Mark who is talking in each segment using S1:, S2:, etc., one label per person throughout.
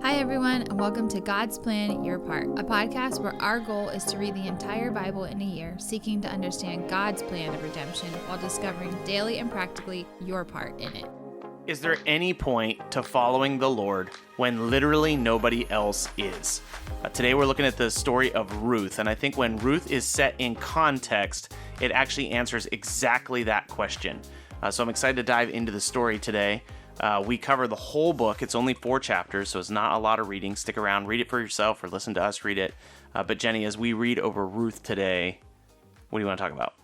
S1: Hi, everyone, and welcome to God's Plan, Your Part, a podcast where our goal is to read the entire Bible in a year, seeking to understand God's plan of redemption while discovering daily and practically your part in it.
S2: Is there any point to following the Lord when literally nobody else is? Today we're looking at the story of Ruth, and I think when Ruth is set in context, it actually answers exactly that question. So I'm excited to dive into the story today. We cover the whole book. It's only 4 chapters, so it's not a lot of reading. Stick around, read it for yourself, or listen to us read it. But Jenny, as we read over Ruth today, what do you want to talk about?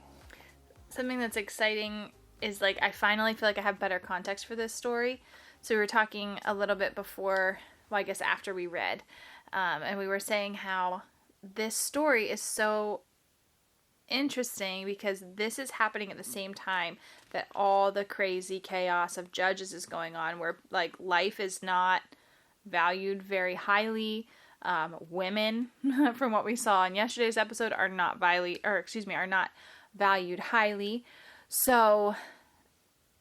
S3: Something that's exciting is I finally feel like I have better context for this story. So we were talking a little bit before, well, I guess after we read, and we were saying how this story is so interesting because this is happening at the same time that all the crazy chaos of Judges is going on, where life is not valued very highly. Women, from what we saw in yesterday's episode, are not valued highly. So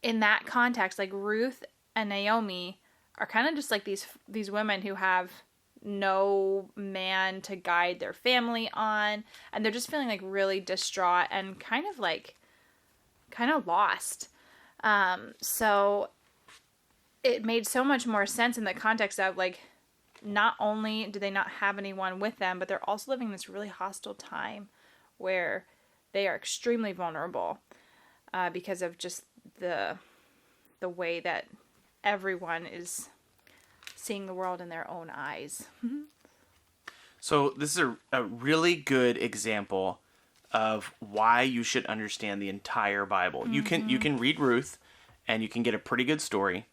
S3: in that context, Ruth and Naomi are kind of just these women who have no man to guide their family on, and they're just feeling really distraught and kind of lost. So it made so much more sense in the context of not only do they not have anyone with them, but they're also living this really hostile time where they are extremely vulnerable because of just the way that everyone is seeing the world in their own eyes.
S2: So this is a really good example of why you should understand the entire Bible. Mm-hmm. You can read Ruth, and you can get a pretty good story.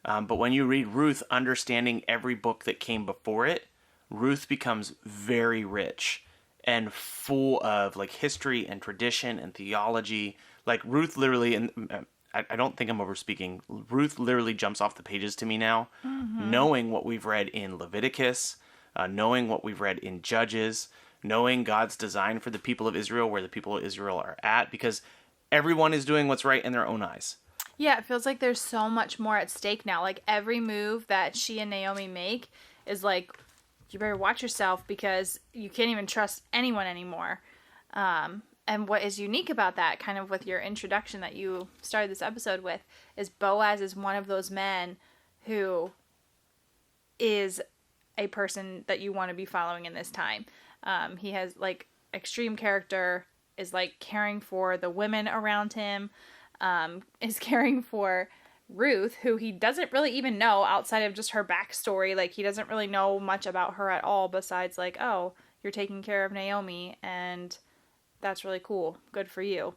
S2: But when you read Ruth, understanding every book that came before it, Ruth becomes very rich and full of history and tradition and theology. Ruth literally, and I don't think I'm overspeaking, Ruth literally jumps off the pages to me now, knowing what we've read in Leviticus, knowing what we've read in Judges, knowing God's design for the people of Israel, where the people of Israel are at, because everyone is doing what's right in their own eyes.
S3: Yeah, it feels like there's so much more at stake now. Every move that she and Naomi make is you better watch yourself because you can't even trust anyone anymore. And what is unique about that, kind of with your introduction that you started this episode with, is Boaz is one of those men who is a person that you want to be following in this time. He has extreme character, is caring for the women around him, is caring for Ruth, who he doesn't really even know outside of just her backstory. He doesn't really know much about her at all besides oh, you're taking care of Naomi and that's really cool. Good for you.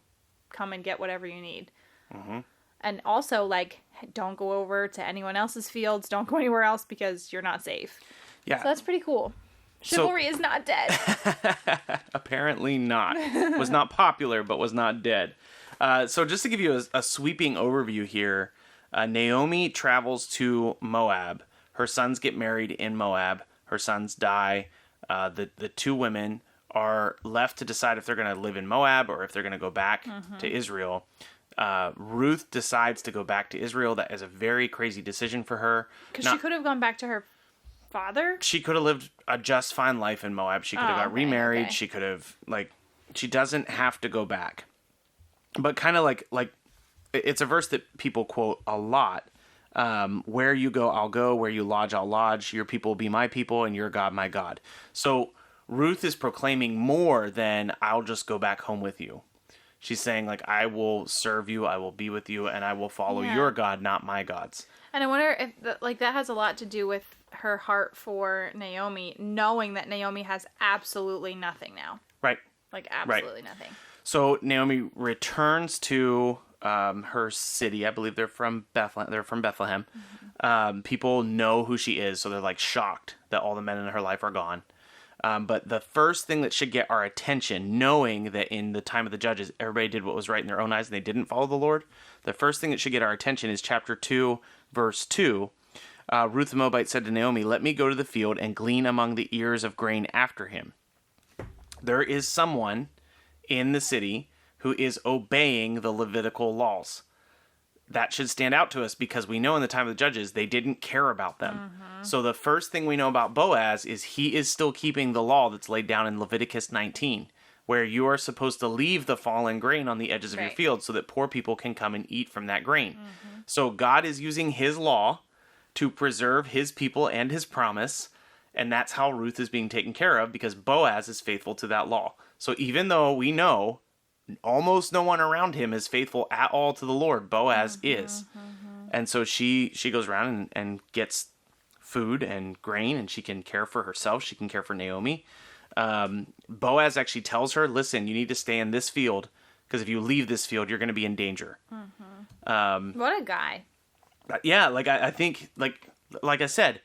S3: Come and get whatever you need. Mm-hmm. And also, don't go over to anyone else's fields. Don't go anywhere else because you're not safe. Yeah. So that's pretty cool. Chivalry is not dead.
S2: Apparently not. Was not popular, but was not dead. So just to give you a sweeping overview here, Naomi travels to Moab. Her sons get married in Moab. Her sons die. The 2 women are left to decide if they're going to live in Moab or if they're going to go back to Israel. Ruth decides to go back to Israel. That is a very crazy decision for her.
S3: Because she could have gone back to her father?
S2: She could have lived a just fine life in Moab. She could have got remarried. Okay. She could have, she doesn't have to go back. But kind of it's a verse that people quote a lot. Where you go, I'll go. Where you lodge, I'll lodge. Your people will be my people, and your God, my God. So Ruth is proclaiming more than I'll just go back home with you. She's saying I will serve you, I will be with you, and I will follow your God, not my gods. And
S3: I wonder if that has a lot to do with her heart for Naomi, knowing that Naomi has absolutely nothing now.
S2: Right.
S3: Absolutely nothing.
S2: So Naomi returns to her city. I believe they're from Bethlehem. Mm-hmm. People know who she is, so they're shocked that all the men in her life are gone. But the first thing that should get our attention, knowing that in the time of the Judges, everybody did what was right in their own eyes and they didn't follow the Lord, the first thing that should get our attention is chapter 2, verse 2. Ruth the Moabite said to Naomi, "Let me go to the field and glean among the ears of grain after him." There is someone in the city who is obeying the Levitical laws. that should stand out to us because we know in the time of the judges, they didn't care about them. So the first thing we know about Boaz is he is still keeping the law that's laid down in Leviticus 19, where you are supposed to leave the fallen grain on the edges of your field so that poor people can come and eat from that grain. So God is using his law to preserve his people and his promise, and that's how Ruth is being taken care of because Boaz is faithful to that law. So even though we know almost no one around him is faithful at all to the Lord, Boaz is. And so she goes around and gets food and grain, and she can care for herself. She can care for Naomi. Boaz actually tells her, listen, you need to stay in this field because if you leave this field, you're going to be in danger.
S3: What a guy.
S2: Yeah, like I think, like I said,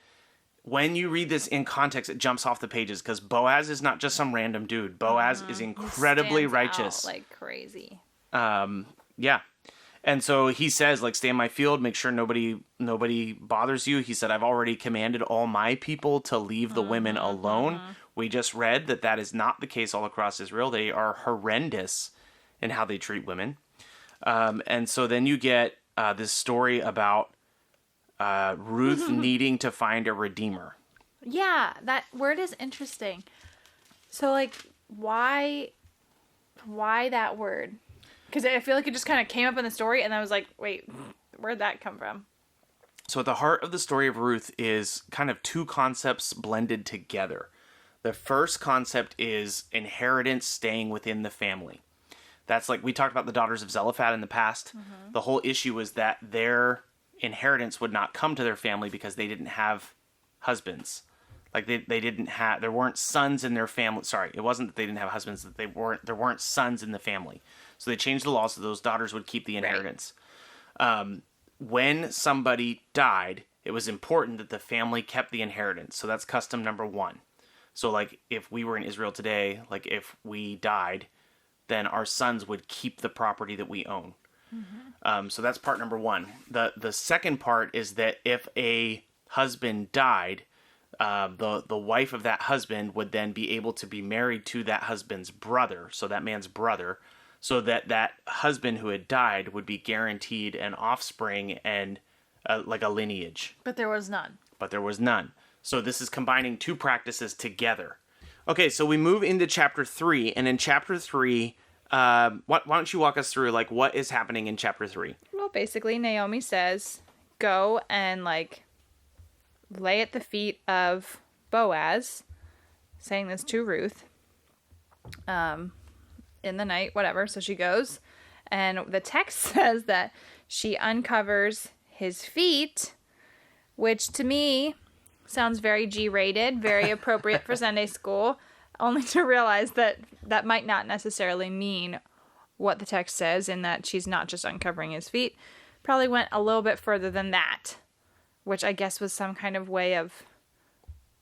S2: when you read this in context, it jumps off the pages because Boaz is not just some random dude. Boaz is incredibly righteous.
S3: Like crazy.
S2: Yeah. And so he says, like, stay in my field, make sure nobody bothers you. He said, I've already commanded all my people to leave the women alone. We just read that is not the case all across Israel. They are horrendous in how they treat women. And so then you get this story about Ruth needing to find a redeemer.
S3: Yeah, that word is interesting. So, like, why that word? Because I feel like it just kind of came up in the story, and I was like, wait, where'd that come from?
S2: So at the heart of the story of Ruth is kind of two concepts blended together. The first concept is inheritance staying within the family. That's like, we talked about the daughters of Zelophehad in the past. The whole issue was that their inheritance would not come to their family because they didn't have husbands. Like there weren't sons in their family. Sorry, it wasn't that they didn't have husbands, that there weren't sons in the family. So they changed the law so those daughters would keep the inheritance. Right. When somebody died, it was important that the family kept the inheritance. So that's custom number one. So like if we were in Israel today, like if we died, then our sons would keep the property that we own. So that's part number one. The second part is that if a husband died, the wife of that husband would then be able to be married to that husband's brother, so that man's brother, so that husband who had died would be guaranteed an offspring and like a lineage.
S3: But there was none. So this is combining two practices together. Okay, so we move into chapter 3, and in chapter 3, why don't you walk us through, like, what is happening in chapter 3?
S1: Well, basically, Naomi says, go and, like, lay at the feet of Boaz, saying this to Ruth, in the night, whatever. So she goes, and the text says that she uncovers his feet, which to me sounds very G-rated, very appropriate for Sunday school, only to realize that that might not necessarily mean what the text says, in that she's not just uncovering his feet. Probably went a little bit further than that, which I guess was some kind of way of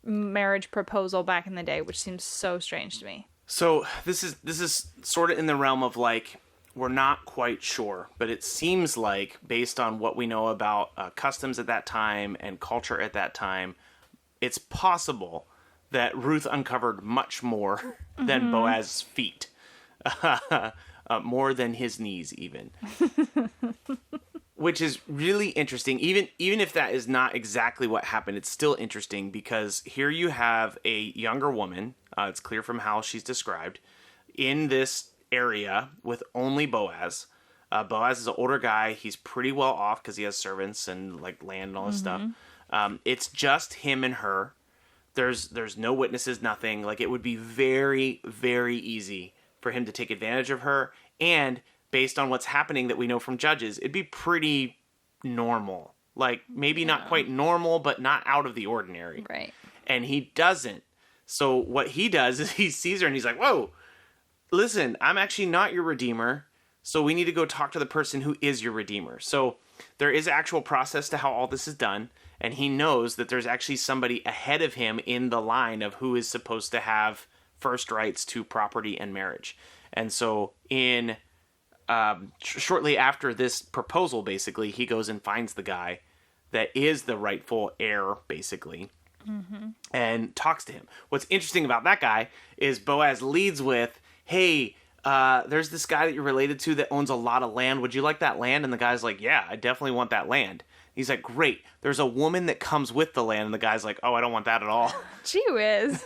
S1: marriage proposal back in the day, which seems so strange to me.
S2: So this is sort of in the realm of, like, we're not quite sure, but it seems like, based on what we know about customs at that time and culture at that time, it's possible that Ruth uncovered much more than Boaz's feet. More than his knees, even. Which is really interesting. Even if that is not exactly what happened, it's still interesting because here you have a younger woman, it's clear from how she's described, in this area with only Boaz. Boaz is an older guy. He's pretty well off because he has servants and, like, land and all this stuff. It's just him and her. There's no witnesses, nothing. Like, it would be very, very easy for him to take advantage of her. And based on what's happening that we know from Judges, it'd be pretty normal. Like, maybe not quite normal, but not out of the ordinary.
S1: Right.
S2: And he doesn't. So what he does is he sees her and he's like, whoa, listen, I'm actually not your redeemer. So we need to go talk to the person who is your redeemer. So there is actual process to how all this is done. And he knows that there's actually somebody ahead of him in the line of who is supposed to have first rights to property and marriage. And so in shortly after this proposal, basically, he goes and finds the guy that is the rightful heir, basically, and talks to him. What's interesting about that guy is Boaz leads with, hey, there's this guy that you're related to that owns a lot of land. Would you like that land? And the guy's like, yeah, I definitely want that land. He's like, great. There's a woman that comes with the land. And the guy's like, oh, I don't want that at all.
S3: Gee whiz.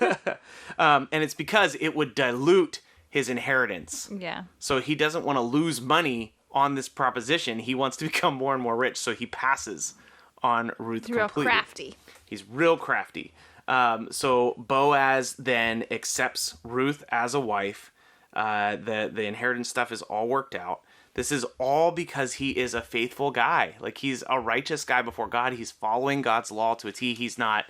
S2: And it's because it would dilute his inheritance.
S3: Yeah.
S2: So he doesn't want to lose money on this proposition. He wants to become more and more rich. So he passes on Ruth completely.
S3: Real crafty.
S2: He's real crafty. So Boaz then accepts Ruth as a wife. The inheritance stuff is all worked out. This is all because he is a faithful guy. Like, he's a righteous guy before God. He's following God's law to a T. He's not.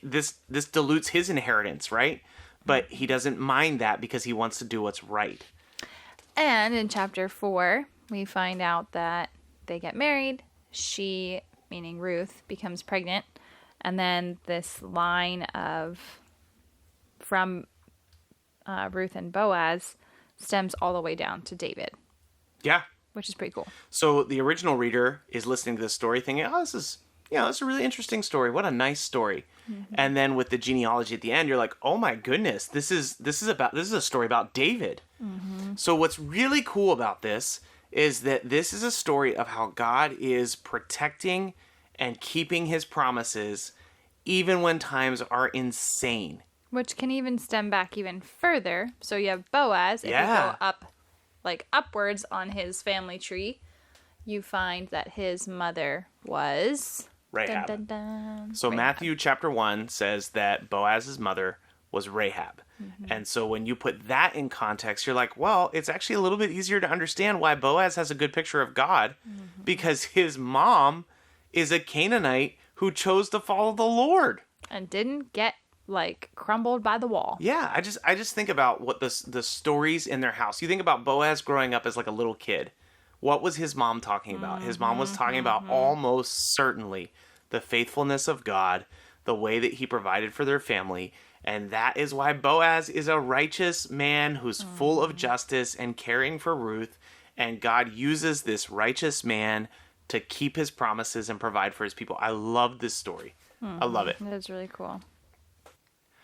S2: This dilutes his inheritance, right? But he doesn't mind that because he wants to do what's right.
S3: And in chapter 4, we find out that they get married. She, meaning Ruth, becomes pregnant. And then this line from Ruth and Boaz stems all the way down to David.
S2: Yeah.
S3: Which is pretty cool.
S2: So the original reader is listening to this story thinking, oh, this is a really interesting story. What a nice story. Mm-hmm. And then with the genealogy at the end, you're like, oh my goodness, this is a story about David. Mm-hmm. So what's really cool about this is that this is a story of how God is protecting and keeping his promises even when times are insane.
S3: Which can even stem back even further. So you have Boaz. If you go up, upwards on his family tree, you find that his mother was
S2: Rahab.
S3: Dun, dun, dun,
S2: so
S3: Rahab.
S2: Matthew chapter 1 says that Boaz's mother was Rahab. Mm-hmm. And so when you put that in context, you're like, well, it's actually a little bit easier to understand why Boaz has a good picture of God, because his mom is a Canaanite who chose to follow the Lord.
S3: And didn't get, crumbled by the wall.
S2: Yeah, I just think about what the stories in their house. You think about Boaz growing up as a little kid. What was his mom talking about? His mom was talking about almost certainly the faithfulness of God, the way that he provided for their family. And that is why Boaz is a righteous man who's full of justice and caring for Ruth. And God uses this righteous man to keep his promises and provide for his people. I love this story. I love it.
S3: That is really cool.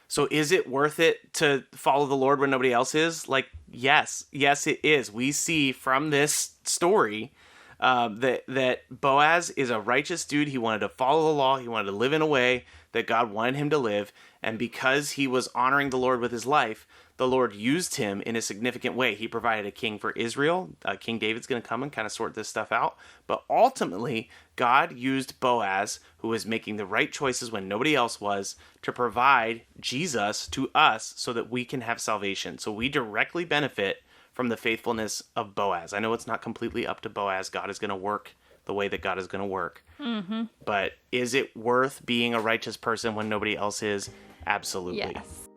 S2: So is it worth it to follow the Lord when nobody else is? Yes. Yes, it is. We see from this story that Boaz is a righteous dude. He wanted to follow the law. He wanted to live in a way that God wanted him to live. And because he was honoring the Lord with his life, the Lord used him in a significant way. He provided a king for Israel. King David's going to come and kind of sort this stuff out. But ultimately, God used Boaz, who was making the right choices when nobody else was, to provide Jesus to us so that we can have salvation. So we directly benefit from the faithfulness of Boaz. I know it's not completely up to Boaz. God is going to work the way that God is going to work. Mm-hmm. But is it worth being a righteous person when nobody else is? Absolutely.
S3: Yes.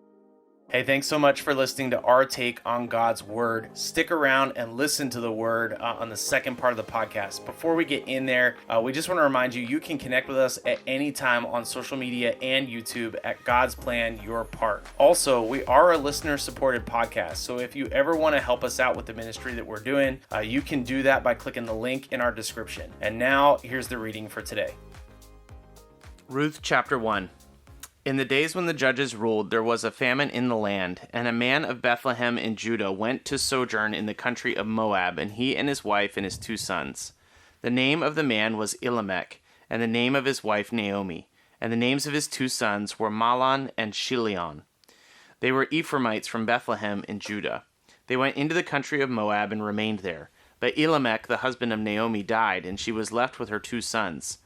S2: Hey, thanks so much for listening to our take on God's Word. Stick around and listen to the Word on the second part of the podcast. Before we get in there, we just want to remind you can connect with us at any time on social media and YouTube at God's Plan, Your Part. Also, we are a listener-supported podcast, so if you ever want to help us out with the ministry that we're doing, you can do that by clicking the link in our description. And now, here's the reading for today. Ruth chapter 1. In the days when the judges ruled, there was a famine in the land, and a man of Bethlehem in Judah went to sojourn in the country of Moab, and he and his wife and his 2 sons. The name of the man was Elimelech, and the name of his wife Naomi, and the names of his 2 sons were Mahlon and Chilion. They were Ephraimites from Bethlehem in Judah. They went into the country of Moab and remained there. But Elimelech, the husband of Naomi, died, and she was left with her 2 sons.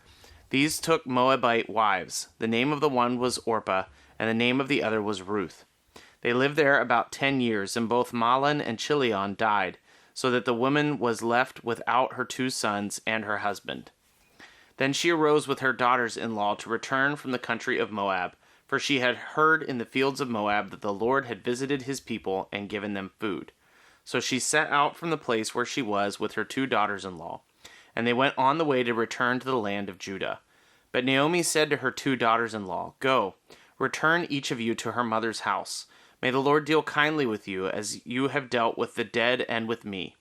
S2: These took Moabite wives. The name of the one was Orpah, and the name of the other was Ruth. They lived there about 10 years, and both Mahlon and Chilion died, so that the woman was left without her 2 sons and her husband. Then she arose with her daughters-in-law to return from the country of Moab, for she had heard in the fields of Moab that the Lord had visited his people and given them food. So she set out from the place where she was with her 2 daughters-in-law. And they went on the way to return to the land of Judah. But Naomi said to her 2 daughters-in-law, Go, return each of you to her mother's house. May the Lord deal kindly with you, as you have dealt with the dead and with me.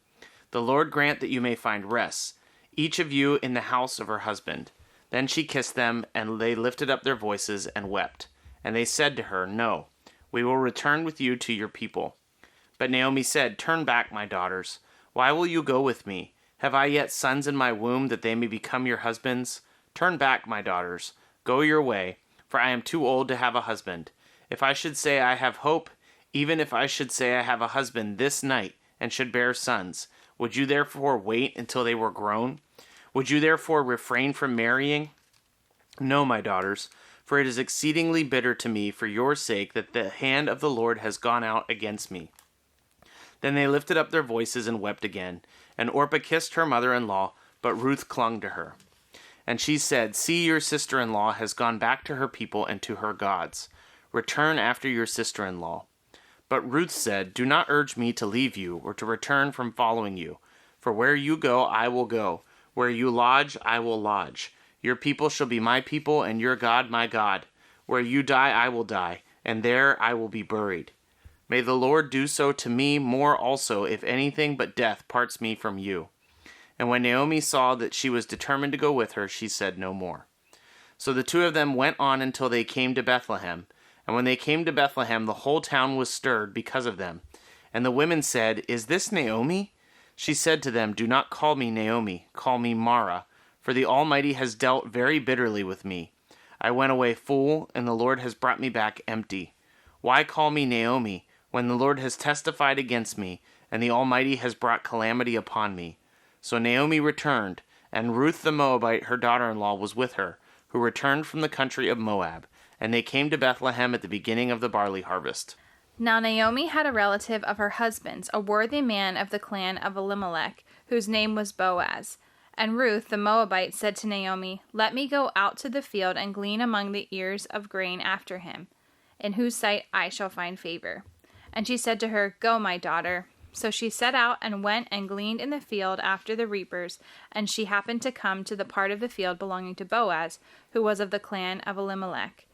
S2: The Lord grant that you may find rest, each of you in the house of her husband. Then she kissed them, and they lifted up their voices and wept. And they said to her, No, we will return with you to your people. But Naomi said, "Turn back, my daughters. Why will you go with me? Have I yet sons in my womb that they may become your husbands? Turn back, my daughters. Go your way, for I am too old to have a husband. If I should say I have hope, even if I should say I have a husband this night and should bear sons, would you therefore wait until they were grown? Would you therefore refrain from marrying? No, my daughters, for it is exceedingly bitter to me for your sake that the hand of the Lord has gone out against me." Then they lifted up their voices and wept again. And Orpah kissed her mother-in-law, but Ruth clung to her. And she said, "See, your sister-in-law has gone back to her people and to her gods. Return after your sister-in-law." But Ruth said, "Do not urge me to leave you or to return from following you. For where you go, I will go. Where you lodge, I will lodge. Your people shall be my people, and your God my God. Where you die, I will die, and there I will be buried. May the Lord do so to me more also, if anything but death parts me from you." And when Naomi saw that she was determined to go with her, she said no more. So the two of them went on until they came to Bethlehem. And when they came to Bethlehem, the whole town was stirred because of them. And the women said, "Is this Naomi?" She said to them, "Do not call me Naomi, call me Mara, for the Almighty has dealt very bitterly with me. I went away full, and the Lord has brought me back empty. Why call me Naomi, when the Lord has testified against me, and the Almighty has brought calamity upon me?" So Naomi returned, and Ruth the Moabite, her daughter-in-law, was with her, who returned from the country of Moab. And they came to Bethlehem at the beginning of the barley harvest.
S3: Now Naomi had a relative of her husband's, a worthy man of the clan of Elimelech, whose name was Boaz. And Ruth the Moabite said to Naomi, "Let me go out to the field and glean among the ears of grain after him, in whose sight I shall find favor." And she said to her, "Go, my daughter." So she set out and went and gleaned in the field after the reapers, and she happened to come to the part of the field belonging to Boaz, who was of the clan of Elimelech.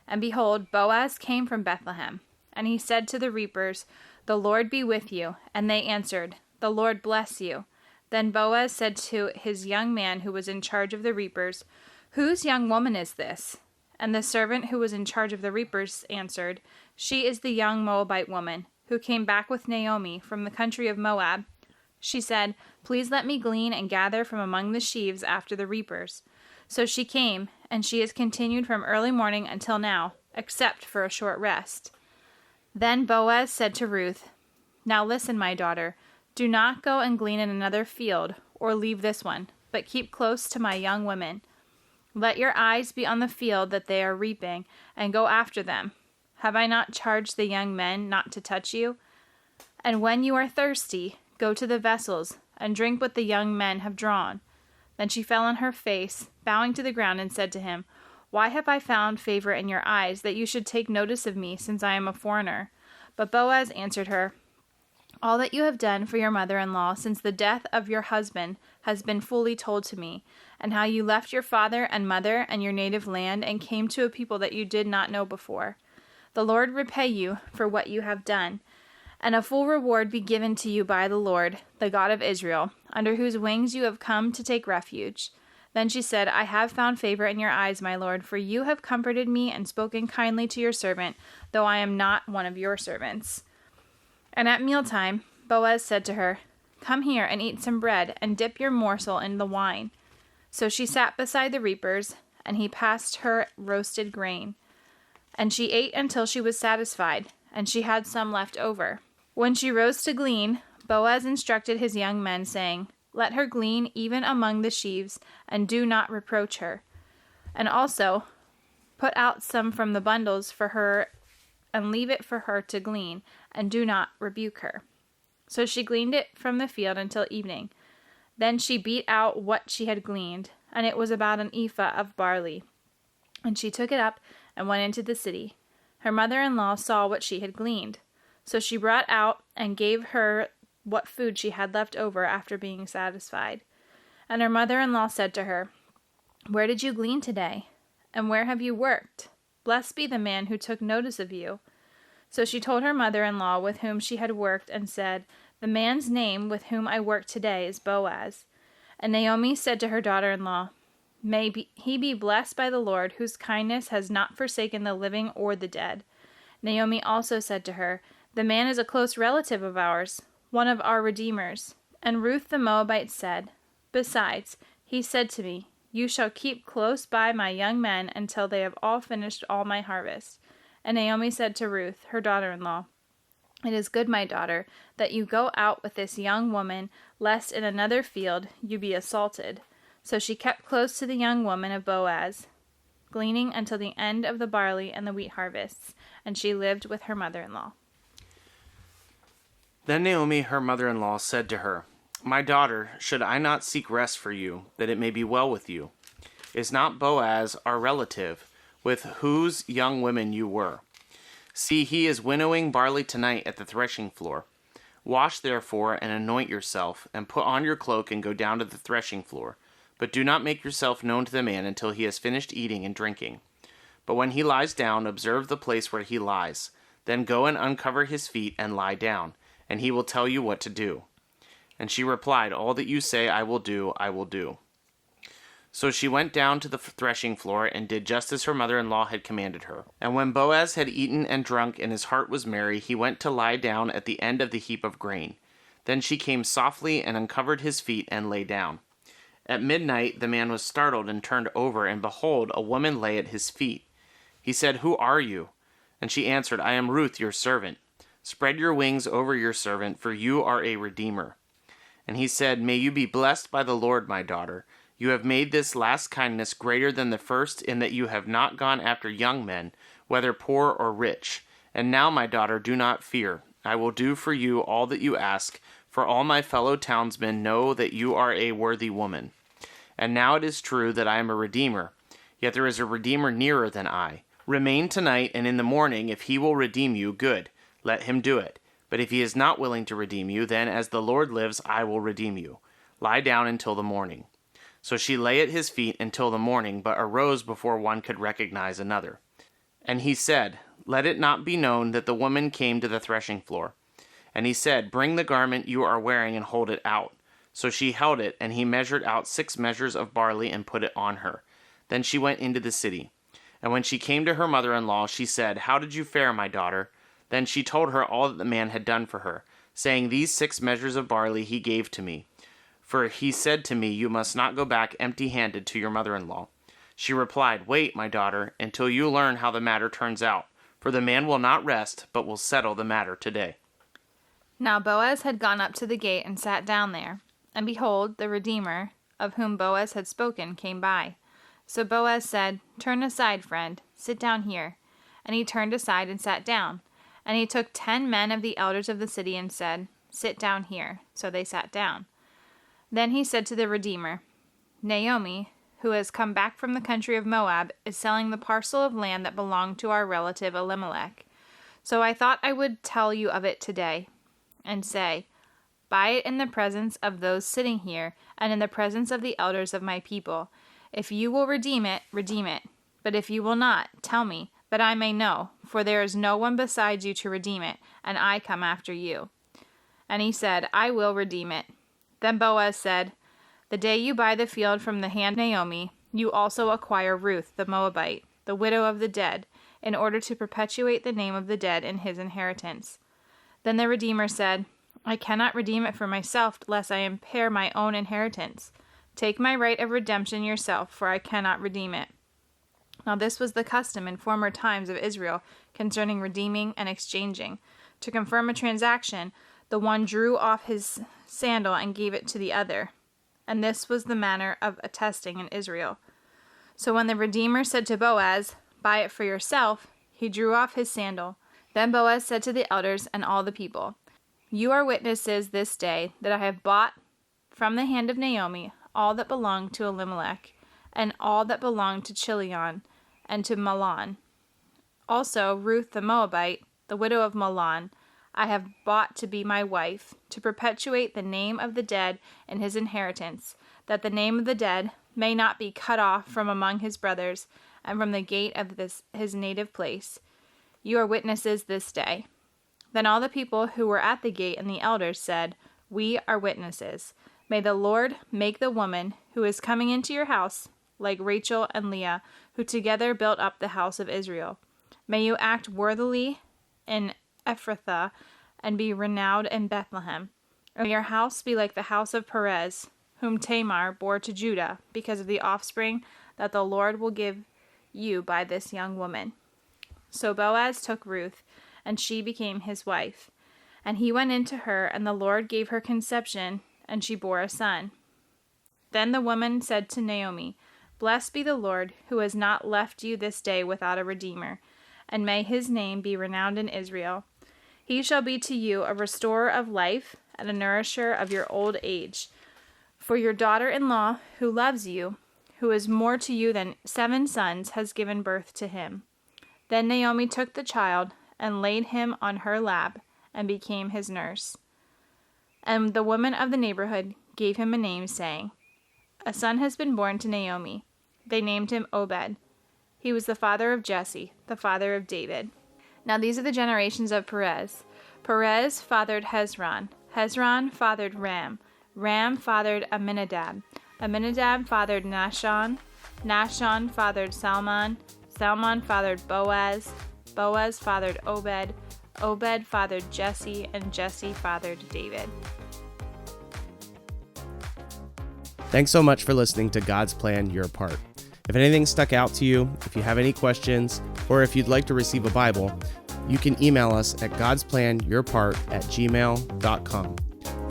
S3: And behold, Boaz came from Bethlehem. And he said to the reapers, "The Lord be with you." And they answered, "The Lord bless you." Then Boaz said to his young man who was in charge of the reapers, "Whose young woman is this?" And the servant who was in charge of the reapers answered, "She is the young Moabite woman, who came back with Naomi from the country of Moab. She said, 'Please let me glean and gather from among the sheaves after the reapers.' So she came, and she has continued from early morning until now, except for a short rest." Then Boaz said to Ruth, "Now listen, my daughter, do not go and glean in another field, or leave this one, but keep close to my young women. Let your eyes be on the field that they are reaping, and go after them. Have I not charged the young men not to touch you? And when you are thirsty, go to the vessels, and drink what the young men have drawn." Then she fell on her face, bowing to the ground, and said to him, "Why have I found favor in your eyes, that you should take notice of me, since I am a foreigner?" But Boaz answered her, "All that you have done for your mother-in-law since the death of your husband has been fully told to me, and how you left your father and mother and your native land and came to a people that you did not know before. The Lord repay you for what you have done, and a full reward be given to you by the Lord, the God of Israel, under whose wings you have come to take refuge." Then she said, "I have found favor in your eyes, my lord, for you have comforted me and spoken kindly to your servant, though I am not one of your servants." And at mealtime, Boaz said to her, "Come here and eat some bread, and dip your morsel in the wine." So she sat beside the reapers, and he passed her roasted grain. And she ate until she was satisfied, and she had some left over. When she rose to glean, Boaz instructed his young men, saying, "Let her glean even among the sheaves, and do not reproach her. And also, put out some from the bundles for her, and leave it for her to glean, and do not rebuke her." So she gleaned it from the field until evening. Then she beat out what she had gleaned, and it was about an ephah of barley. And she took it up and went into the city. Her mother-in-law saw what she had gleaned. So she brought out and gave her what food she had left over after being satisfied. And her mother-in-law said to her, "Where did you glean today? And where have you worked? Blessed be the man who took notice of you." So she told her mother-in-law with whom she had worked, and said, "The man's name with whom I worked today is Boaz." And Naomi said to her daughter-in-law, he be blessed by the Lord, whose kindness has not forsaken the living or the dead." Naomi also said to her, The man is a close relative of ours, one of our redeemers. And Ruth the Moabite said, Besides, he said to me, You shall keep close by my young men until they have all finished all my harvest. And Naomi said to Ruth, her daughter-in-law, It is good, my daughter, that you go out with this young woman, lest in another field you be assaulted. So she kept close to the young woman of Boaz, gleaning until the end of the barley and the wheat harvests, and she lived with her mother-in-law.
S2: Then Naomi, her mother-in-law, said to her, My daughter, should I not seek rest for you, that it may be well with you? Is not Boaz our relative, with whose young women you were? See, he is winnowing barley tonight at the threshing floor. Wash therefore and anoint yourself, and put on your cloak and go down to the threshing floor. But do not make yourself known to the man until he has finished eating and drinking. But when he lies down, observe the place where he lies. Then go and uncover his feet and lie down, and he will tell you what to do. And she replied, All that you say I will do, I will do. So she went down to the threshing floor and did just as her mother-in-law had commanded her. And when Boaz had eaten and drunk and his heart was merry, he went to lie down at the end of the heap of grain. Then she came softly and uncovered his feet and lay down. At midnight the man was startled and turned over, and behold, a woman lay at his feet. He said, Who are you? And she answered, I am Ruth, your servant. Spread your wings over your servant, for you are a redeemer. And he said, May you be blessed by the Lord, my daughter. You have made this last kindness greater than the first, in that you have not gone after young men, whether poor or rich. And now, my daughter, do not fear. I will do for you all that you ask, for all my fellow townsmen know that you are a worthy woman. And now it is true that I am a redeemer, yet there is a redeemer nearer than I. Remain tonight, and in the morning, if he will redeem you, good. Let him do it. But if he is not willing to redeem you, then as the Lord lives, I will redeem you. Lie down until the morning. So she lay at his feet until the morning, but arose before one could recognize another. And he said, Let it not be known that the woman came to the threshing floor. And he said, Bring the garment you are wearing and hold it out. So she held it, and he measured out 6 measures of barley and put it on her. Then she went into the city. And when she came to her mother-in-law, she said, How did you fare, my daughter? Then she told her all that the man had done for her, saying, These 6 measures of barley he gave to me. For he said to me, You must not go back empty-handed to your mother-in-law. She replied, Wait, my daughter, until you learn how the matter turns out. For the man will not rest, but will settle the matter today.
S3: Now Boaz had gone up to the gate and sat down there. And behold, the Redeemer, of whom Boaz had spoken, came by. So Boaz said, Turn aside, friend, sit down here. And he turned aside and sat down. And he took 10 men of the elders of the city and said, Sit down here. So they sat down. Then he said to the Redeemer, Naomi, who has come back from the country of Moab, is selling the parcel of land that belonged to our relative Elimelech. So I thought I would tell you of it today, and say, Buy it in the presence of those sitting here, and in the presence of the elders of my people. If you will redeem it, redeem it. But if you will not, tell me, that I may know, for there is no one besides you to redeem it, and I come after you. And he said, I will redeem it. Then Boaz said, The day you buy the field from the hand of Naomi, you also acquire Ruth the Moabite, the widow of the dead, in order to perpetuate the name of the dead in his inheritance. Then the Redeemer said, I cannot redeem it for myself, lest I impair my own inheritance. Take my right of redemption yourself, for I cannot redeem it. Now this was the custom in former times of Israel concerning redeeming and exchanging. To confirm a transaction, the one drew off his sandal and gave it to the other. And this was the manner of attesting in Israel. So when the Redeemer said to Boaz, Buy it for yourself, he drew off his sandal. Then Boaz said to the elders and all the people, You are witnesses this day that I have bought from the hand of Naomi all that belonged to Elimelech, and all that belonged to Chilion, and to Mahlon. Also Ruth the Moabite, the widow of Mahlon, I have bought to be my wife, to perpetuate the name of the dead in his inheritance, that the name of the dead may not be cut off from among his brothers, and from the gate of his native place. You are witnesses this day. Then all the people who were at the gate and the elders said, We are witnesses. May the Lord make the woman who is coming into your house like Rachel and Leah, who together built up the house of Israel. May you act worthily in Ephrathah, and be renowned in Bethlehem. And your house be like the house of Perez, whom Tamar bore to Judah, because of the offspring that the Lord will give you by this young woman. So Boaz took Ruth, and she became his wife. And he went into her, and the Lord gave her conception, and she bore a son. Then the woman said to Naomi, Blessed be the Lord, who has not left you this day without a redeemer, and may his name be renowned in Israel. He shall be to you a restorer of life, and a nourisher of your old age. For your daughter-in-law, who loves you, who is more to you than 7 sons, has given birth to him. Then Naomi took the child, and laid him on her lap, and became his nurse. And the women of the neighborhood gave him a name, saying, A son has been born to Naomi. They named him Obed. He was the father of Jesse, the father of David. Now these are the generations of Perez. Perez fathered Hezron. Hezron fathered Ram. Ram fathered Amminadab. Amminadab fathered Nahshon. Nahshon fathered Salmon. Salmon fathered Boaz. Boaz fathered Obed. Obed fathered Jesse, and Jesse fathered David.
S4: Thanks so much for listening to God's Plan, Your Part. If anything stuck out to you, if you have any questions, or if you'd like to receive a Bible, you can email us at godsplanyourpart@gmail.com.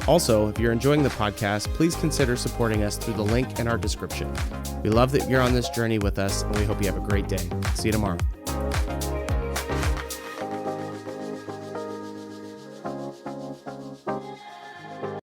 S4: Also, if you're enjoying the podcast, please consider supporting us through the link in our description. We love that you're on this journey with us, and we hope you have a great day. See you tomorrow.